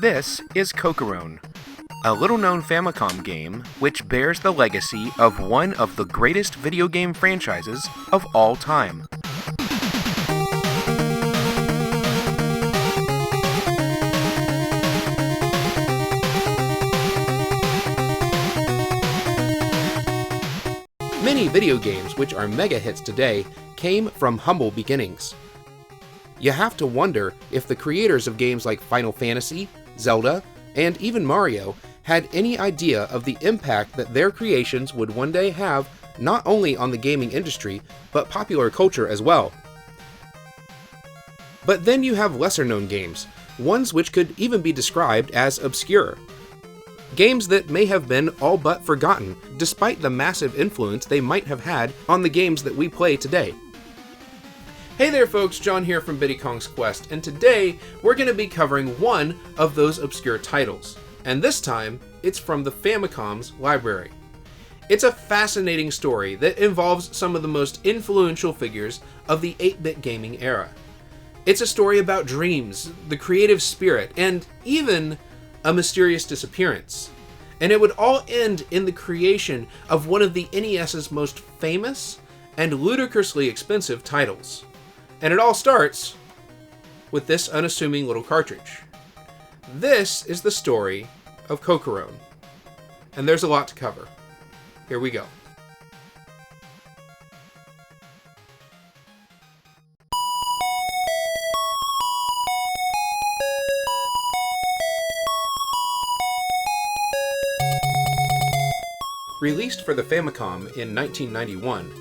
This is Cocoron, a little-known Famicom game which bears the legacy of one of the greatest video game franchises of all time. Many video games which are mega hits today came from humble beginnings. You have to wonder if the creators of games like Final Fantasy, Zelda, and even Mario had any idea of the impact that their creations would one day have not only on the gaming industry, but popular culture as well. But then you have lesser-known games, ones which could even be described as obscure. Games that may have been all but forgotten, despite the massive influence they might have had on the games that we play today. Hey there folks, John here from Biddy Kong's Quest, and today we're going to be covering one of those obscure titles. And this time, it's from the Famicom's library. It's a fascinating story that involves some of the most influential figures of the 8-bit gaming era. It's a story about dreams, the creative spirit, and even a mysterious disappearance. And it would all end in the creation of one of the NES's most famous and ludicrously expensive titles. And it all starts with this unassuming little cartridge. This is the story of Cocoron. And there's a lot to cover. Here we go. Released for the Famicom in 1991,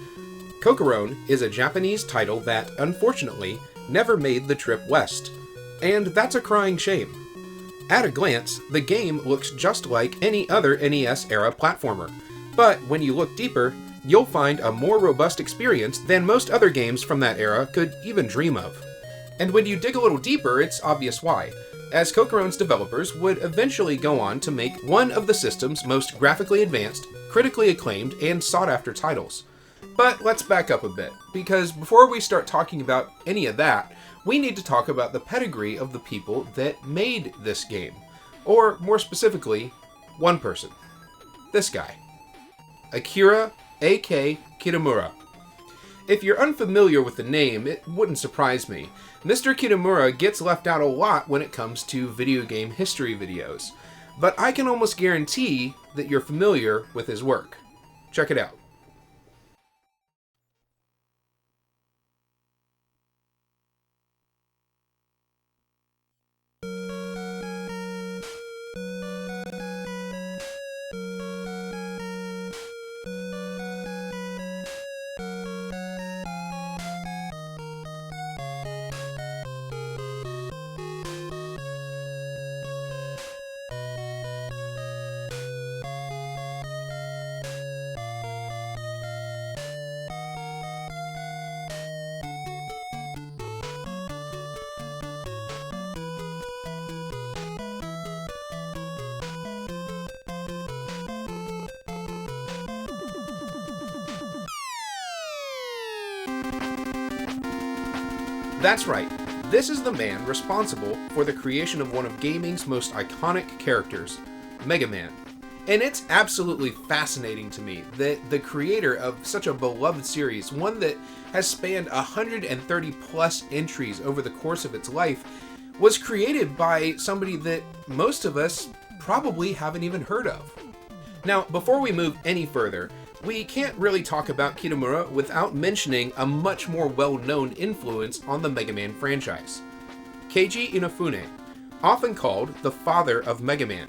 Cocoron is a Japanese title that, unfortunately, never made the trip west. And that's a crying shame. At a glance, the game looks just like any other NES-era platformer, but when you look deeper, you'll find a more robust experience than most other games from that era could even dream of. And when you dig a little deeper, it's obvious why, as Cocoron's developers would eventually go on to make one of the system's most graphically advanced, critically acclaimed, and sought-after titles. But let's back up a bit, because before we start talking about any of that, we need to talk about the pedigree of the people that made this game. Or, more specifically, one person. This guy. Akira A.K. Kitamura. If you're unfamiliar with the name, it wouldn't surprise me. Mr. Kitamura gets left out a lot when it comes to video game history videos, but I can almost guarantee that you're familiar with his work. Check it out. That's right, this is the man responsible for the creation of one of gaming's most iconic characters, Megaman. And it's absolutely fascinating to me that the creator of such a beloved series, one that has spanned 130 plus entries over the course of its life, was created by somebody that most of us probably haven't even heard of. Now, before we move any further, we can't really talk about Kitamura without mentioning a much more well-known influence on the Mega Man franchise. Keiji Inafune, often called the father of Mega Man.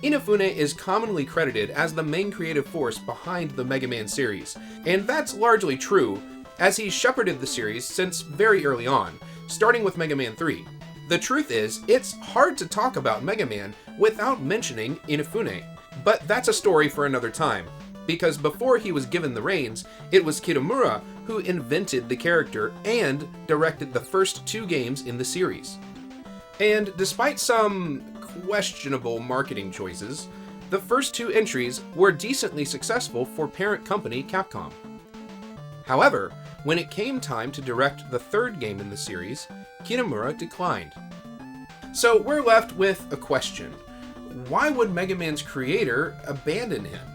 Inafune is commonly credited as the main creative force behind the Mega Man series, and that's largely true, as he shepherded the series since very early on, starting with Mega Man 3. The truth is, it's hard to talk about Mega Man without mentioning Inafune. But that's a story for another time, because before he was given the reins, it was Kitamura who invented the character and directed the first 2 games in the series. And despite some questionable marketing choices, the first 2 entries were decently successful for parent company Capcom. However, when it came time to direct the 3rd game in the series, Kitamura declined. So we're left with a question. Why would Megaman's creator abandon him?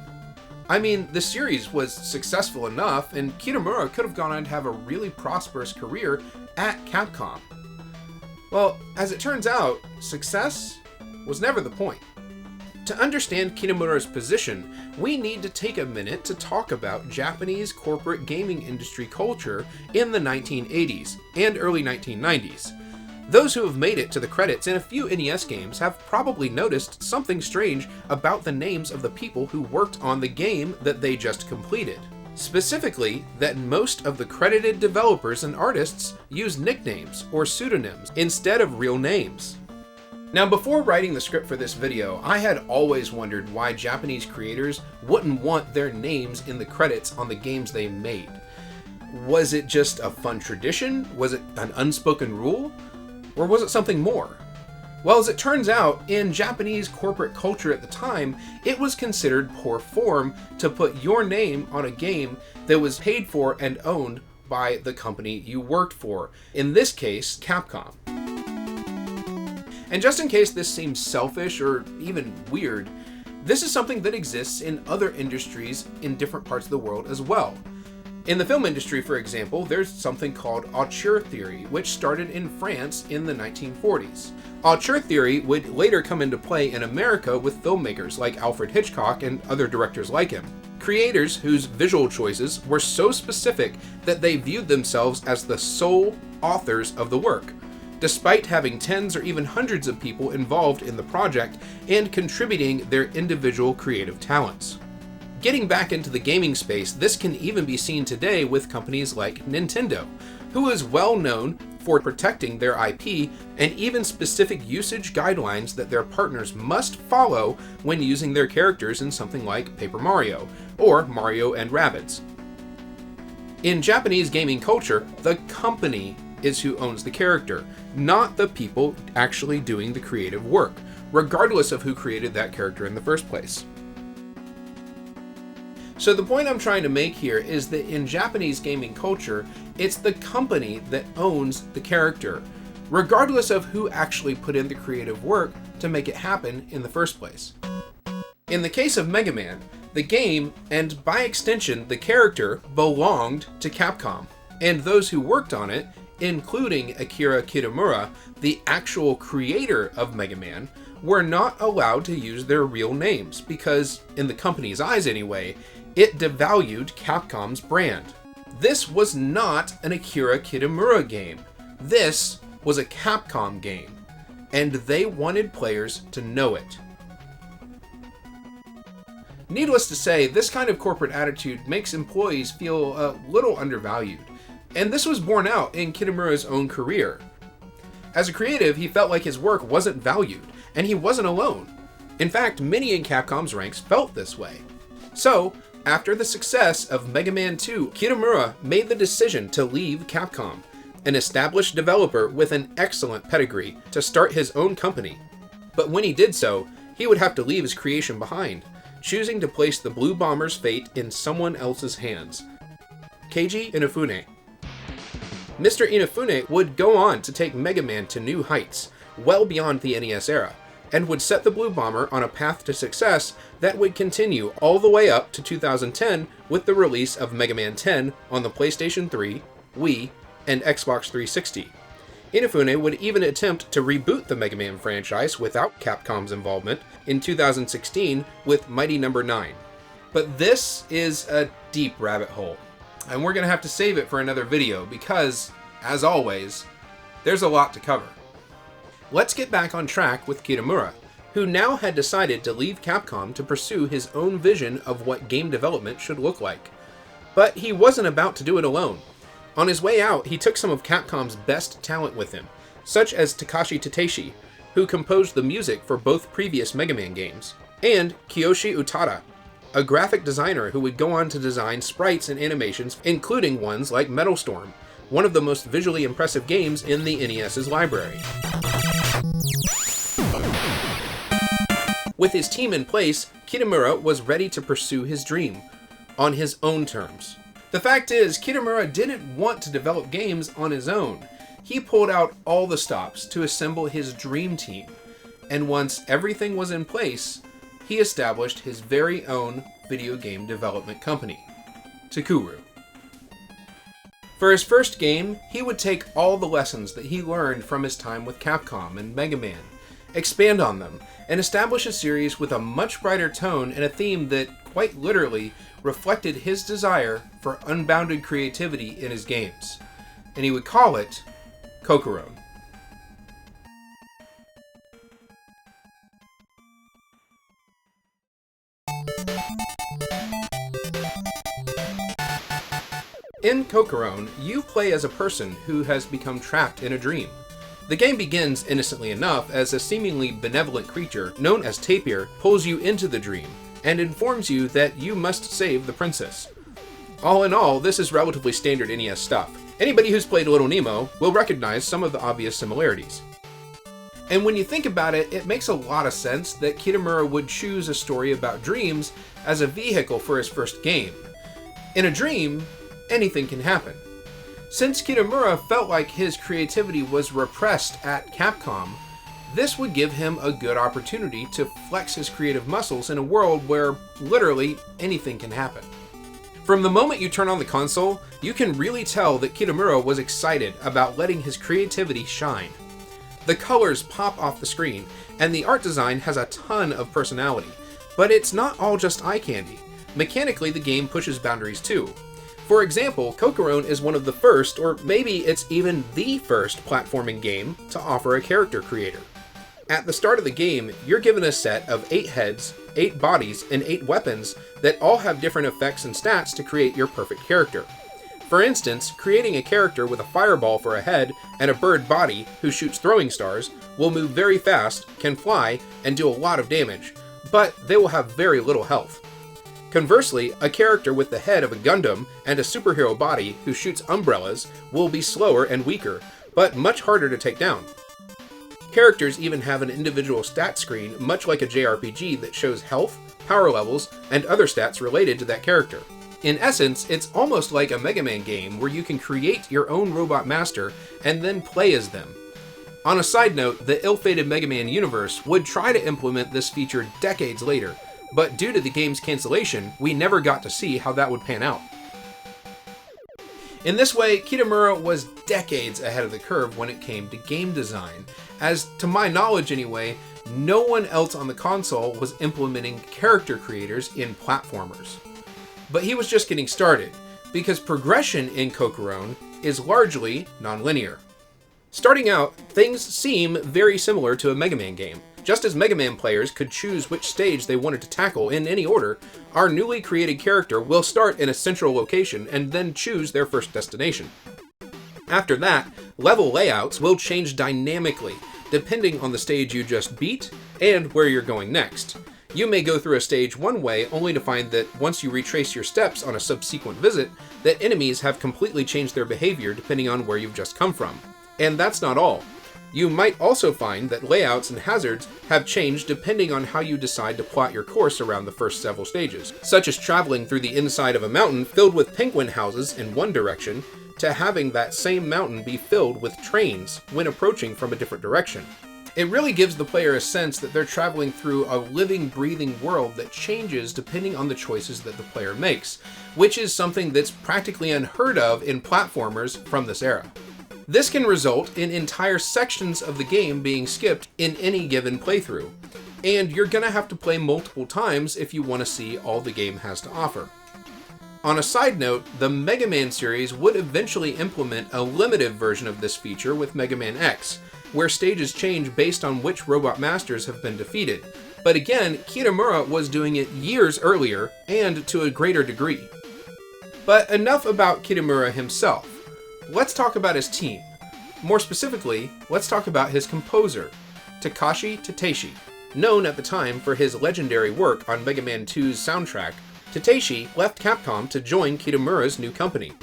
I mean, the series was successful enough, and Kitamura could have gone on to have a really prosperous career at Capcom. Well, as it turns out, success was never the point. To understand Kitamura's position, we need to take a minute to talk about Japanese corporate gaming industry culture in the 1980s and early 1990s. Those who have made it to the credits in a few NES games have probably noticed something strange about the names of the people who worked on the game that they just completed. Specifically, that most of the credited developers and artists use nicknames or pseudonyms instead of real names. Now, before writing the script for this video, I had always wondered why Japanese creators wouldn't want their names in the credits on the games they made. Was it just a fun tradition? Was it an unspoken rule? Or was it something more? Well, as it turns out, in Japanese corporate culture at the time, it was considered poor form to put your name on a game that was paid for and owned by the company you worked for, in this case, Capcom. And just in case this seems selfish or even weird, this is something that exists in other industries in different parts of the world as well. In the film industry, for example, there's something called auteur theory, which started in France in the 1940s. Auteur theory would later come into play in America with filmmakers like Alfred Hitchcock and other directors like him. Creators whose visual choices were so specific that they viewed themselves as the sole authors of the work, despite having tens or even hundreds of people involved in the project and contributing their individual creative talents. Getting back into the gaming space, this can even be seen today with companies like Nintendo, who is well known for protecting their IP and even specific usage guidelines that their partners must follow when using their characters in something like Paper Mario or Mario and Rabbids. In Japanese gaming culture, the company is who owns the character, not the people actually doing the creative work, regardless of who created that character in the first place. So the point I'm trying to make here is that in Japanese gaming culture, it's the company that owns the character, regardless of who actually put in the creative work to make it happen in the first place. In the case of Megaman, the game, and by extension the character, belonged to Capcom, and those who worked on it, including Akira Kitamura, the actual creator of Megaman, were not allowed to use their real names because, in the company's eyes anyway, it devalued Capcom's brand. This was not an Akira Kitamura game. This was a Capcom game, and they wanted players to know it. Needless to say, this kind of corporate attitude makes employees feel a little undervalued, and this was borne out in Kitamura's own career. As a creative, he felt like his work wasn't valued, and he wasn't alone. In fact, many in Capcom's ranks felt this way. So, after the success of Mega Man 2, Kitamura made the decision to leave Capcom, an established developer with an excellent pedigree, to start his own company. But when he did so, he would have to leave his creation behind, choosing to place the Blue Bomber's fate in someone else's hands. Keiji Inafune. Mr. Inafune would go on to take Mega Man to new heights, well beyond the NES era, and would set the Blue Bomber on a path to success that would continue all the way up to 2010 with the release of Mega Man 10 on the PlayStation 3, Wii, and Xbox 360. Inafune would even attempt to reboot the Mega Man franchise without Capcom's involvement in 2016 with Mighty No. 9. But this is a deep rabbit hole, and we're going to have to save it for another video because, as always, there's a lot to cover. Let's get back on track with Kitamura, who now had decided to leave Capcom to pursue his own vision of what game development should look like. But he wasn't about to do it alone. On his way out, he took some of Capcom's best talent with him, such as Takashi Tateishi, who composed the music for both previous Mega Man games, and Kiyoshi Utada, a graphic designer who would go on to design sprites and animations, including ones like Metal Storm, one of the most visually impressive games in the NES's library. With his team in place, Kitamura was ready to pursue his dream, on his own terms. The fact is, Kitamura didn't want to develop games on his own. He pulled out all the stops to assemble his dream team, and once everything was in place, he established his very own video game development company, Takuru. For his first game, he would take all the lessons that he learned from his time with Capcom and Megaman, expand on them, and establish a series with a much brighter tone and a theme that, quite literally, reflected his desire for unbounded creativity in his games. And he would call it Cocoron. In Cocoron, you play as a person who has become trapped in a dream. The game begins innocently enough as a seemingly benevolent creature known as Tapir pulls you into the dream and informs you that you must save the princess. All in all, this is relatively standard NES stuff. Anybody who's played Little Nemo will recognize some of the obvious similarities. And when you think about it, it makes a lot of sense that Kitamura would choose a story about dreams as a vehicle for his first game. In a dream, anything can happen. Since Kitamura felt like his creativity was repressed at Capcom, this would give him a good opportunity to flex his creative muscles in a world where literally anything can happen. From the moment you turn on the console, you can really tell that Kitamura was excited about letting his creativity shine. The colors pop off the screen, and the art design has a ton of personality, but it's not all just eye candy. Mechanically, the game pushes boundaries too. For example, Cocoron is one of the first, or maybe it's even the first, platforming game to offer a character creator. At the start of the game, you're given a set of 8 heads, 8 bodies, and 8 weapons that all have different effects and stats to create your perfect character. For instance, creating a character with a fireball for a head and a bird body who shoots throwing stars will move very fast, can fly, and do a lot of damage, but they will have very little health. Conversely, a character with the head of a Gundam and a superhero body who shoots umbrellas will be slower and weaker, but much harder to take down. Characters even have an individual stat screen, much like a JRPG, that shows health, power levels, and other stats related to that character. In essence, it's almost like a Megaman game where you can create your own robot master and then play as them. On a side note, the ill-fated Megaman universe would try to implement this feature decades later, but due to the game's cancellation, we never got to see how that would pan out. In this way, Kitamura was decades ahead of the curve when it came to game design, as, to my knowledge anyway, no one else on the console was implementing character creators in platformers. But he was just getting started, because progression in Cocoron is largely non-linear. Starting out, things seem very similar to a Mega Man game. Just as Mega Man players could choose which stage they wanted to tackle in any order, our newly created character will start in a central location and then choose their first destination. After that, level layouts will change dynamically, depending on the stage you just beat and where you're going next. You may go through a stage one way only to find that once you retrace your steps on a subsequent visit, that enemies have completely changed their behavior depending on where you've just come from. And that's not all. You might also find that layouts and hazards have changed depending on how you decide to plot your course around the first several stages, such as traveling through the inside of a mountain filled with penguin houses in one direction, to having that same mountain be filled with trains when approaching from a different direction. It really gives the player a sense that they're traveling through a living, breathing world that changes depending on the choices that the player makes, which is something that's practically unheard of in platformers from this era. This can result in entire sections of the game being skipped in any given playthrough, and you're gonna have to play multiple times if you want to see all the game has to offer. On a side note, the Mega Man series would eventually implement a limited version of this feature with Mega Man X, where stages change based on which robot masters have been defeated. But again, Kitamura was doing it years earlier and to a greater degree. But enough about Kitamura himself. Let's talk about his team. More specifically, let's talk about his composer, Takashi Tateishi. Known at the time for his legendary work on Mega Man 2's soundtrack, Tateishi left Capcom to join Kitamura's new company.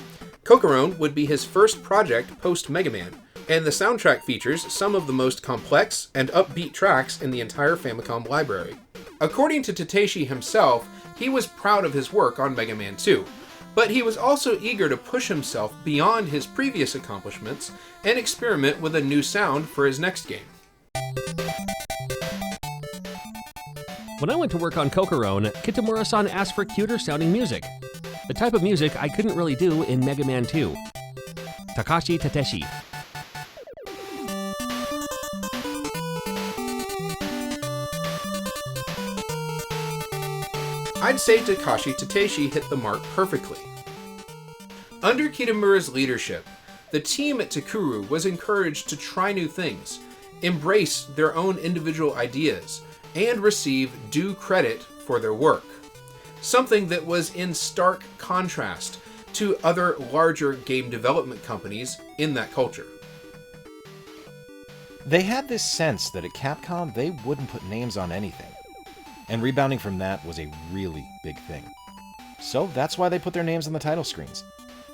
Cocoron would be his first project post-Mega Man, and the soundtrack features some of the most complex and upbeat tracks in the entire Famicom library. According to Tateishi himself, he was proud of his work on Mega Man 2, But he was also eager to push himself beyond his previous accomplishments and experiment with a new sound for his next game. When I went to work on Cocoron, Kitamura-san asked for cuter sounding music. The type of music I couldn't really do in Megaman 2. Takashi Tateshi. I'd say Takashi Tateshi hit the mark perfectly. Under Kitamura's leadership, the team at Takuru was encouraged to try new things, embrace their own individual ideas, and receive due credit for their work. Something that was in stark contrast to other larger game development companies in that culture. They had this sense that at Capcom they wouldn't put names on anything. And rebounding from that was a really big thing. So that's why they put their names on the title screens.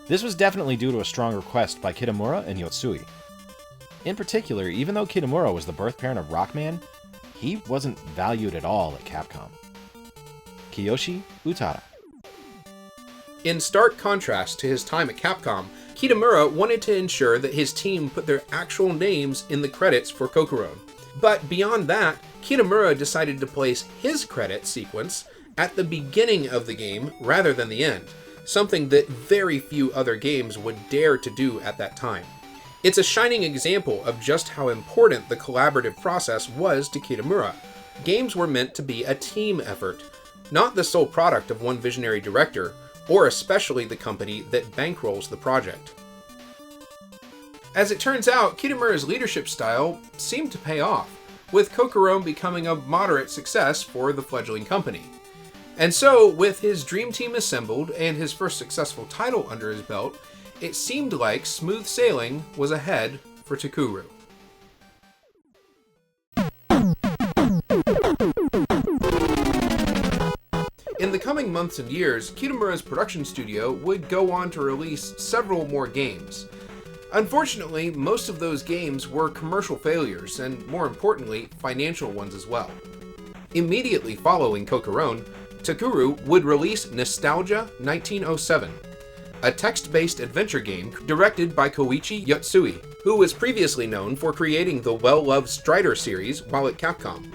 This was definitely due to a strong request by Kitamura and Yotsui. In particular, even though Kitamura was the birth parent of Rockman, he wasn't valued at all at Capcom. Kiyoshi Utada. In stark contrast to his time at Capcom, Kitamura wanted to ensure that his team put their actual names in the credits for Cocoron. But beyond that, Kitamura decided to place his credit sequence at the beginning of the game rather than the end, something that very few other games would dare to do at that time. It's a shining example of just how important the collaborative process was to Kitamura. Games were meant to be a team effort, not the sole product of one visionary director, or especially the company that bankrolls the project. As it turns out, Kitamura's leadership style seemed to pay off, with Cocoron becoming a moderate success for the fledgling company. And so, with his dream team assembled and his first successful title under his belt, it seemed like smooth sailing was ahead for Takuru. In the coming months and years, Kitamura's production studio would go on to release several more games. Unfortunately, most of those games were commercial failures, and more importantly, financial ones as well. Immediately following Cocoron, Takuru would release Nostalgia 1907, a text-based adventure game directed by Koichi Yotsui, who was previously known for creating the well-loved Strider series while at Capcom.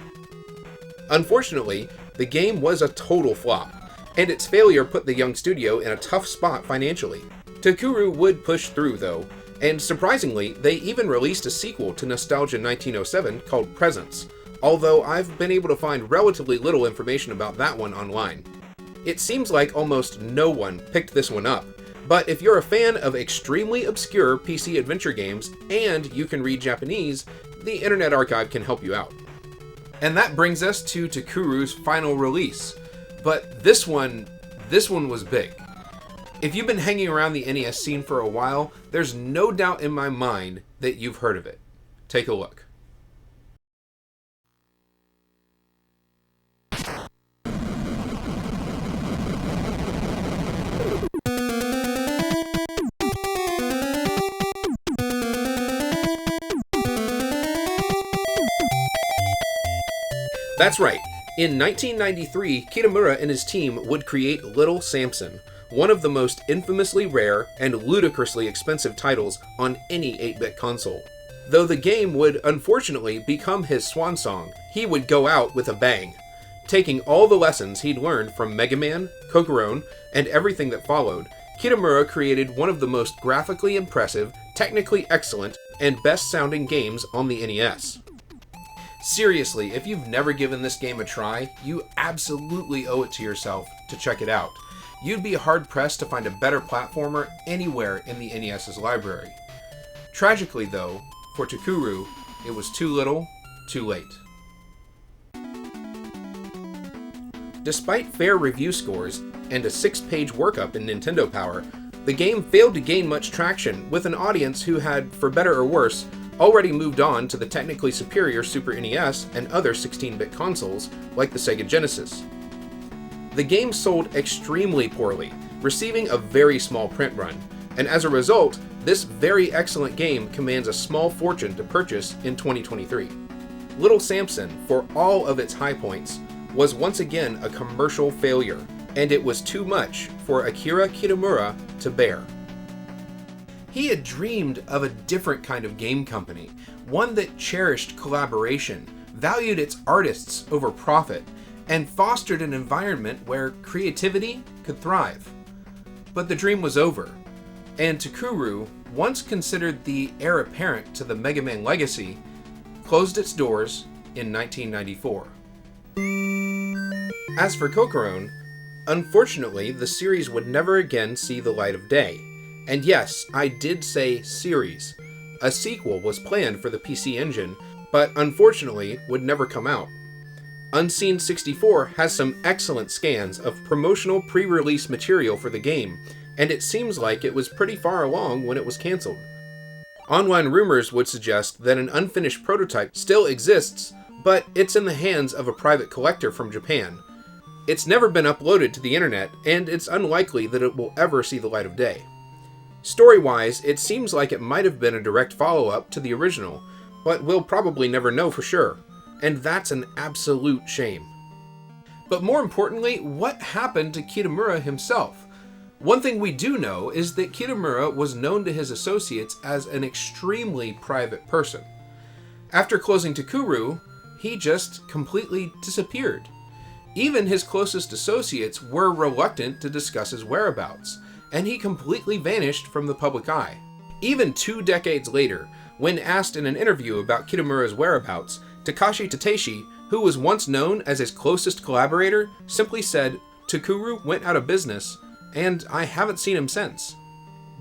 Unfortunately, the game was a total flop, and its failure put the young studio in a tough spot financially. Takuru would push through, though, and surprisingly, they even released a sequel to Nostalgia 1907 called Presence, although I've been able to find relatively little information about that one online. It seems like almost no one picked this one up, but if you're a fan of extremely obscure PC adventure games and you can read Japanese, the Internet Archive can help you out. And that brings us to Takuru's final release, but this one was big. If you've been hanging around the NES scene for a while, there's no doubt in my mind that you've heard of it. Take a look. That's right. In 1993, Kitamura and his team would create Little Samson, one of the most infamously rare and ludicrously expensive titles on any 8-bit console. Though the game would unfortunately become his swan song, he would go out with a bang. Taking all the lessons he'd learned from Megaman, Cocoron, and everything that followed, Kitamura created one of the most graphically impressive, technically excellent, and best-sounding games on the NES. Seriously, if you've never given this game a try, you absolutely owe it to yourself to check it out. You'd be hard-pressed to find a better platformer anywhere in the NES's library. Tragically, though, for Takuru, it was too little, too late. Despite fair review scores and a 6-page workup in Nintendo Power, the game failed to gain much traction with an audience who had, for better or worse, already moved on to the technically superior Super NES and other 16-bit consoles like the Sega Genesis. The game sold extremely poorly, receiving a very small print run, and as a result, this very excellent game commands a small fortune to purchase in 2023. Little Samson, for all of its high points, was once again a commercial failure, and it was too much for Akira Kitamura to bear. He had dreamed of a different kind of game company, one that cherished collaboration, valued its artists over profit, and fostered an environment where creativity could thrive. But the dream was over, and Takuru, once considered the heir apparent to the Megaman legacy, closed its doors in 1994. As for Cocoron, unfortunately, the series would never again see the light of day. And yes, I did say series. A sequel was planned for the PC Engine, but unfortunately would never come out. Unseen 64 has some excellent scans of promotional pre-release material for the game, and it seems like it was pretty far along when it was cancelled. Online rumors would suggest that an unfinished prototype still exists, but it's in the hands of a private collector from Japan. It's never been uploaded to the internet, and it's unlikely that it will ever see the light of day. Story-wise, it seems like it might have been a direct follow-up to the original, but we'll probably never know for sure, and that's an absolute shame. But more importantly, what happened to Kitamura himself? One thing we do know is that Kitamura was known to his associates as an extremely private person. After closing Takuru, he just completely disappeared. Even his closest associates were reluctant to discuss his whereabouts, and he completely vanished from the public eye. Even 2 decades later, when asked in an interview about Kitamura's whereabouts, Takashi Tateshi, who was once known as his closest collaborator, simply said, "Takuru went out of business, and I haven't seen him since."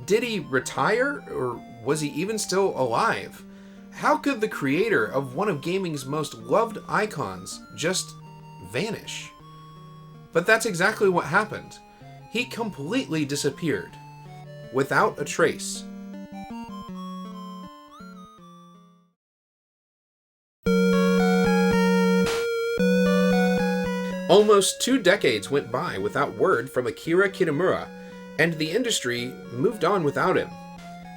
Did he retire, or was he even still alive? How could the creator of one of gaming's most loved icons just vanish? But that's exactly what happened. He completely disappeared, without a trace. Almost 2 decades went by without word from Akira Kitamura, and the industry moved on without him.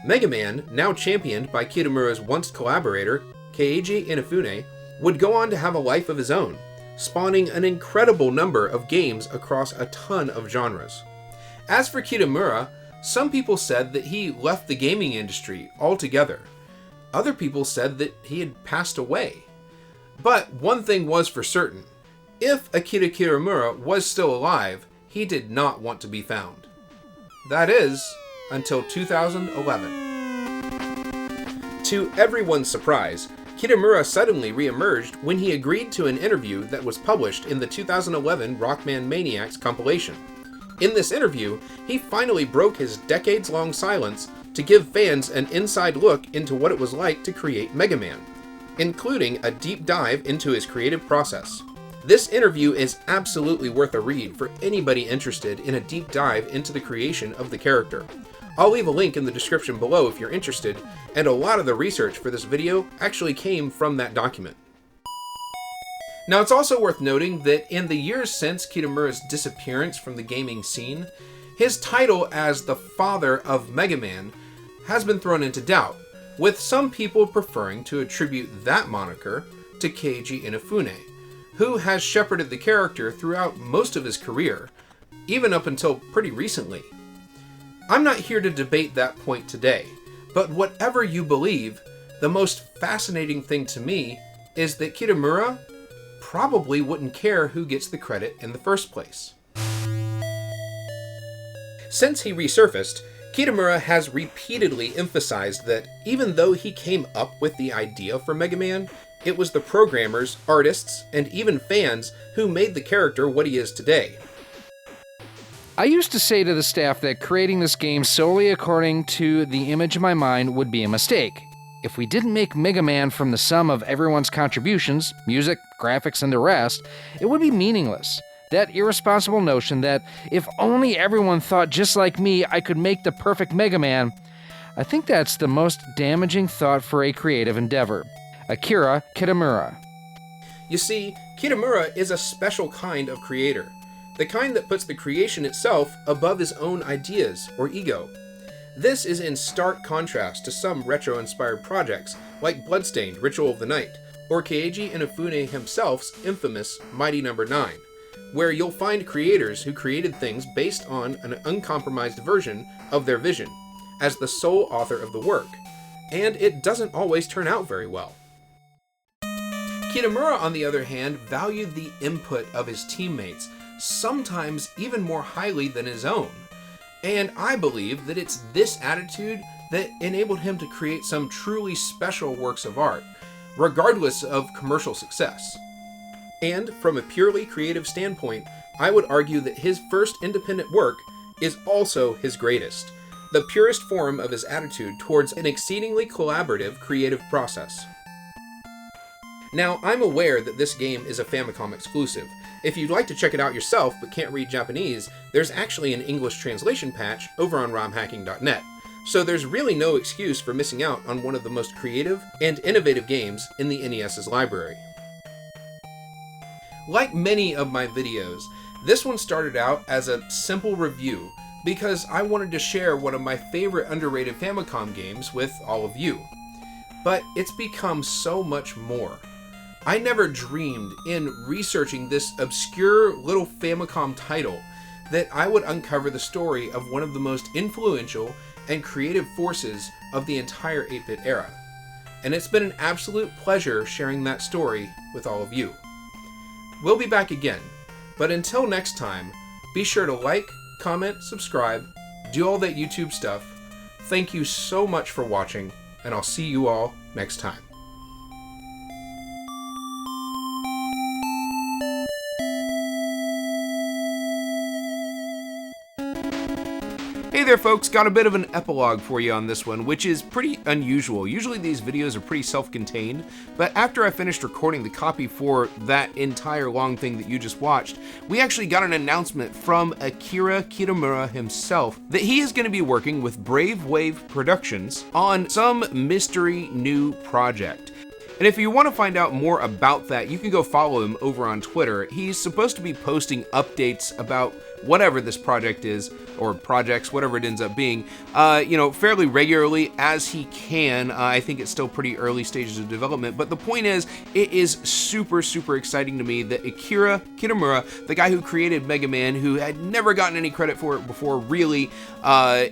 Megaman, now championed by Kitamura's once collaborator, Keiji Inafune, would go on to have a life of his own, spawning an incredible number of games across a ton of genres. As for Kitamura, some people said that he left the gaming industry altogether. Other people said that he had passed away. But one thing was for certain. If Akira Kitamura was still alive, he did not want to be found. That is, until 2011. To everyone's surprise, Kitamura suddenly re-emerged when he agreed to an interview that was published in the 2011 Rockman Maniacs compilation. In this interview, he finally broke his decades-long silence to give fans an inside look into what it was like to create Megaman, including a deep dive into his creative process. This interview is absolutely worth a read for anybody interested in a deep dive into the creation of the character. I'll leave a link in the description below if you're interested, and a lot of the research for this video actually came from that document. Now, it's also worth noting that in the years since Kitamura's disappearance from the gaming scene, his title as the father of Megaman has been thrown into doubt, with some people preferring to attribute that moniker to Keiji Inafune, who has shepherded the character throughout most of his career, even up until pretty recently. I'm not here to debate that point today, but whatever you believe, the most fascinating thing to me is that Kitamura probably wouldn't care who gets the credit in the first place. Since he resurfaced, Kitamura has repeatedly emphasized that even though he came up with the idea for Megaman, it was the programmers, artists, and even fans who made the character what he is today. I used to say to the staff that creating this game solely according to the image in my mind would be a mistake. If we didn't make Mega Man from the sum of everyone's contributions, music, graphics, and the rest, it would be meaningless. That irresponsible notion that if only everyone thought just like me, I could make the perfect Mega Man, I think that's the most damaging thought for a creative endeavor. Akira Kitamura. You see, Kitamura is a special kind of creator, the kind that puts the creation itself above his own ideas or ego. This is in stark contrast to some retro-inspired projects like Bloodstained Ritual of the Night, or Keiji Inafune himself's infamous Mighty No. 9, where you'll find creators who created things based on an uncompromised version of their vision, as the sole author of the work, and it doesn't always turn out very well. Kitamura, on the other hand, valued the input of his teammates, sometimes even more highly than his own, and I believe that it's this attitude that enabled him to create some truly special works of art, regardless of commercial success. And from a purely creative standpoint, I would argue that his first independent work is also his greatest, the purest form of his attitude towards an exceedingly collaborative creative process. Now, I'm aware that this game is a Famicom exclusive. If you'd like to check it out yourself but can't read Japanese, there's actually an English translation patch over on romhacking.net. So there's really no excuse for missing out on one of the most creative and innovative games in the NES's library. Like many of my videos, this one started out as a simple review because I wanted to share one of my favorite underrated Famicom games with all of you. But it's become so much more. I never dreamed in researching this obscure little Famicom title that I would uncover the story of one of the most influential and creative forces of the entire 8-bit era. And it's been an absolute pleasure sharing that story with all of you. We'll be back again, but until next time, be sure to like, comment, subscribe, do all that YouTube stuff. Thank you so much for watching, and I'll see you all next time. Hey there folks, got a bit of an epilogue for you on this one, which is pretty unusual. Usually these videos are pretty self-contained, but after I finished recording the copy for that entire long thing that you just watched, we actually got an announcement from Akira Kitamura himself that he is going to be working with Brave Wave Productions on some mystery new project. And if you want to find out more about that, you can go follow him over on Twitter. He's supposed to be posting updates about whatever this project is, or projects, whatever it ends up being, fairly regularly as he can. I think it's still pretty early stages of development, but the point is, it is super, super exciting to me that Akira Kitamura, the guy who created Megaman, who had never gotten any credit for it before, really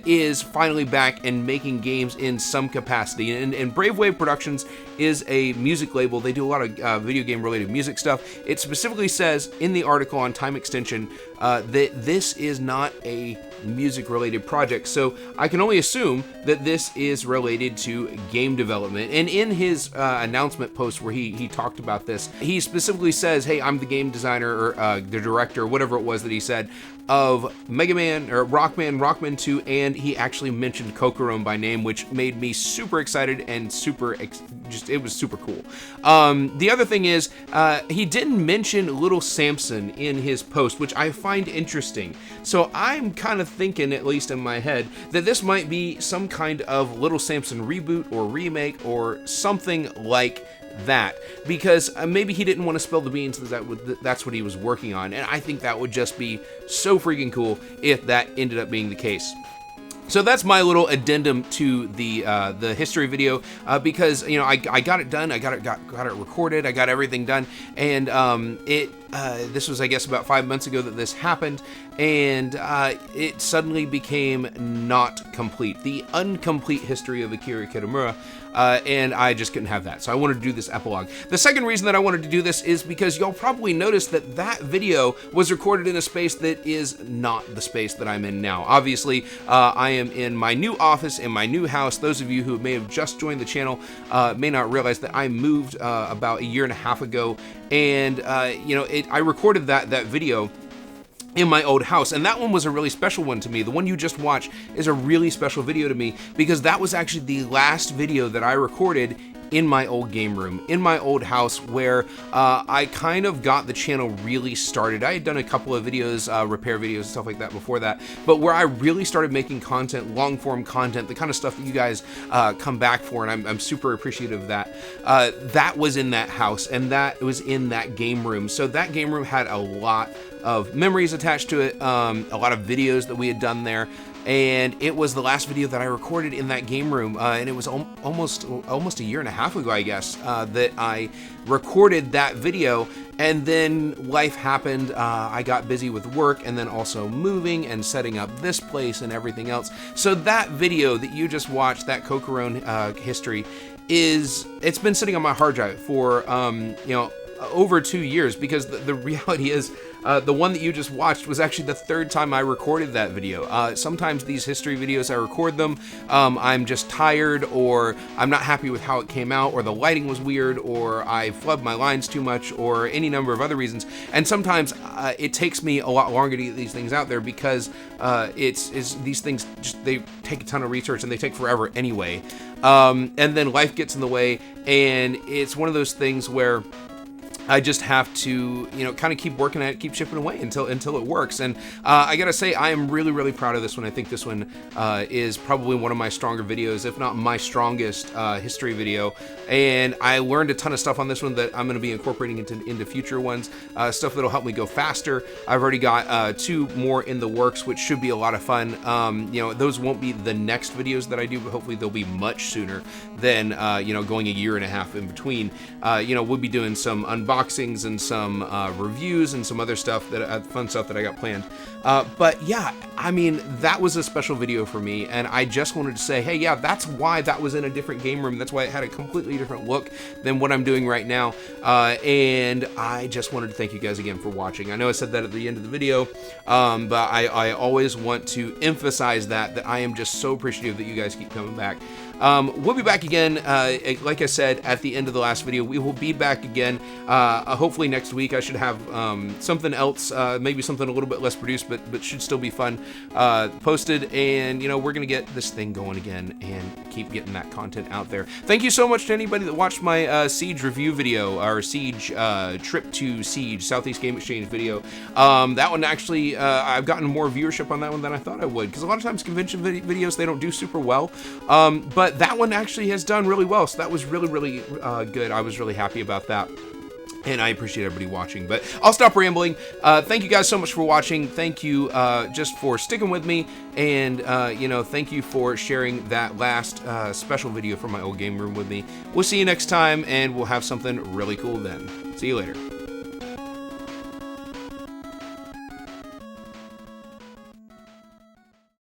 is finally back and making games in some capacity. And Brave Wave Productions is a music label. They do a lot of video game related music stuff. It specifically says in the article on Time Extension that this is not a music related project, so I can only assume that this is related to game development. And in his announcement post where he talked about this, he specifically says, hey, I'm the game designer or the director, whatever it was that he said, of Megaman or Rockman 2, and he actually mentioned Cocoron by name, which made me super excited and it was super cool. The other thing is, he didn't mention Little Samson in his post, which I find interesting. So I'm kind of thinking, at least in my head, that this might be some kind of Little Samson reboot or remake or something like that, because maybe he didn't want to spill the beans that that's what he was working on, and I think that would just be so freaking cool if that ended up being the case. So that's my little addendum to the history video, because I got it done, I got it recorded, I got everything done, and this was, I guess, about 5 months ago that this happened, and it suddenly became not complete. The incomplete history of Akira Kitamura, and I just couldn't have that. So I wanted to do this epilogue. The second reason that I wanted to do this is because you'll probably notice that that video was recorded in a space that is not the space that I'm in now. Obviously, I am in my new office, in my new house. Those of you who may have just joined the channel may not realize that I moved about 1.5 years ago, and I recorded that video in my old house, and that one was a really special one to me. The one you just watched is a really special video to me because that was actually the last video that I recorded in my old game room, in my old house, where I kind of got the channel really started. I had done a couple of videos, repair videos and stuff like that before that, but where I really started making content, long form content, the kind of stuff that you guys come back for, and I'm super appreciative of that. That was in that house, and that was in that game room. So that game room had a lot of memories attached to it, a lot of videos that we had done there, and it was the last video that I recorded in that game room, and it was almost a year and a half ago, I guess, that I recorded that video. And then life happened. I got busy with work and then also moving and setting up this place and everything else. So that video that you just watched, that Cocoron history, it's been sitting on my hard drive for over 2 years, because the reality is, the one that you just watched was actually the third time I recorded that video. Sometimes these history videos, I record them, I'm just tired, or I'm not happy with how it came out, or the lighting was weird, or I flubbed my lines too much, or any number of other reasons. And sometimes it takes me a lot longer to get these things out there, because these things they take a ton of research and they take forever anyway. And then life gets in the way, and it's one of those things where I just have to, kind of keep working at it, keep chipping away until it works. And I gotta say, I am really, really proud of this one. I think this one is probably one of my stronger videos, if not my strongest history video. And I learned a ton of stuff on this one that I'm gonna be incorporating into future ones, stuff that'll help me go faster. I've already got 2 more in the works, which should be a lot of fun. Those won't be the next videos that I do, but hopefully they'll be much sooner than, going a year and a half in between. We'll be doing some unboxings and some reviews and some other stuff, fun stuff that I got planned. But yeah, I mean, that was a special video for me, and I just wanted to say, hey, yeah, that's why that was in a different game room. That's why it had a completely different look than what I'm doing right now. And I just wanted to thank you guys again for watching. I know I said that at the end of the video, but I always want to emphasize that I am just so appreciative that you guys keep coming back. We'll be back again, like I said at the end of the last video. We will be back again, hopefully next week. I should have something else, maybe something a little bit less produced, but should still be fun, posted. And we're gonna get this thing going again and keep getting that content out there. Thank you so much to anybody that watched my Siege review video, or Siege trip to Siege Southeast Game Exchange video. That one actually, I've gotten more viewership on that one than I thought I would, because a lot of times convention videos, they don't do super well, but that one actually has done really well, so that was really, really good. I was really happy about that, and I appreciate everybody watching. But I'll stop rambling. Thank you guys so much for watching. Thank you just for sticking with me, and thank you for sharing that last special video from my old game room with me. We'll see you next time, and we'll have something really cool then. See you later.